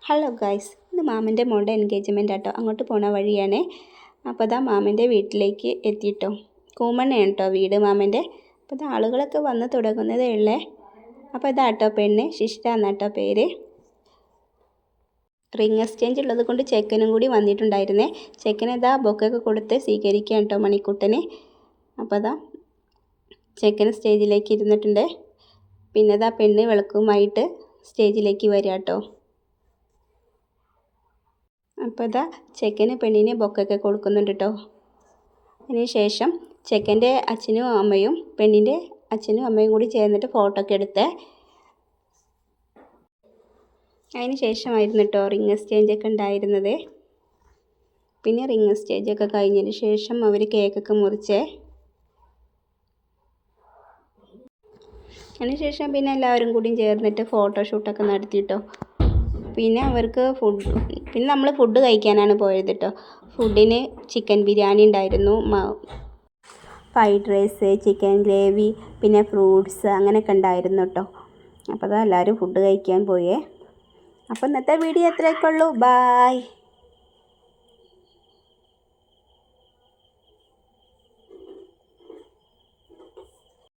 Hello guys, ഇത് മാമൻ്റെ മോളുടെ എൻഗേജ്മെൻ്റ് ആട്ടോ. അങ്ങോട്ട് പോണ വഴിയാണ്. അപ്പോൾ അതാ മാമൻ്റെ വീട്ടിലേക്ക് എത്തിയിട്ടോ. കൂമണ്ണയാണ് കേട്ടോ വീട് മാമൻ്റെ. അപ്പോൾ ഇത് ആളുകളൊക്കെ വന്ന് തുടങ്ങുന്നതേ ഉള്ളേ. അപ്പോൾ ഇതാട്ടോ പെണ്ണ്, ശിഷ്ട എന്നാട്ടോ പേര്. റിംഗ് എക്സ്ചേഞ്ച് ഉള്ളത് കൊണ്ട് ചെക്കനും കൂടി വന്നിട്ടുണ്ടായിരുന്നേ. ചെക്കന് ഇതാ ബൊക്കൊക്കെ കൊടുത്ത് സ്വീകരിക്കുകയാണ് കേട്ടോ മണിക്കുട്ടന്. അപ്പോൾ അതാ ചെക്കൻ സ്റ്റേജിലേക്ക് ഇരുന്നിട്ടുണ്ട്. പിന്നെ ഇതാ പെണ്ണ് വിളക്കുമായിട്ട് സ്റ്റേജിലേക്ക് വരിക കേട്ടോ. അപ്പോൾ ഇതാ ചെക്കന് പെണ്ണിന് ബൊക്കൊക്കെ കൊടുക്കുന്നുണ്ട് കേട്ടോ. അതിന് ശേഷം ചെക്കൻ്റെ അച്ഛനും അമ്മയും പെണ്ണിൻ്റെ അച്ഛനും അമ്മയും കൂടി ചേർന്നിട്ട് ഫോട്ടോ ഒക്കെ എടുത്തേ. അതിന് ശേഷമായിരുന്നു കേട്ടോ റിംഗ് എക്സ്ചേഞ്ചൊക്കെ ഉണ്ടായിരുന്നത്. പിന്നെ റിംഗ് എക്സ്ചേഞ്ചൊക്കെ കഴിഞ്ഞതിന് ശേഷം അവർ കേക്കൊക്കെ മുറിച്ചേ. അതിന് ശേഷം പിന്നെ എല്ലാവരും കൂടി ചേർന്നിട്ട് ഫോട്ടോഷൂട്ടൊക്കെ നടത്തിയിട്ടോ. പിന്നെ അവർക്ക് പിന്നെ നമ്മൾ ഫുഡ് കഴിക്കാനാണ് പോയത് കേട്ടോ. ഫുഡിന് ചിക്കൻ ബിരിയാണി ഉണ്ടായിരുന്നു, ഫ്രൈഡ് റൈസ്, ചിക്കൻ ഗ്രേവി, പിന്നെ ഫ്രൂട്ട്സ് അങ്ങനെയൊക്കെ ഉണ്ടായിരുന്നു കേട്ടോ. അപ്പോൾ അതെല്ലാവരും ഫുഡ് കഴിക്കാൻ പോയേ. അപ്പോൾ ഇന്നത്തെ വീഡിയോ എത്രയൊക്കെ ഉള്ളൂ. ബായ്.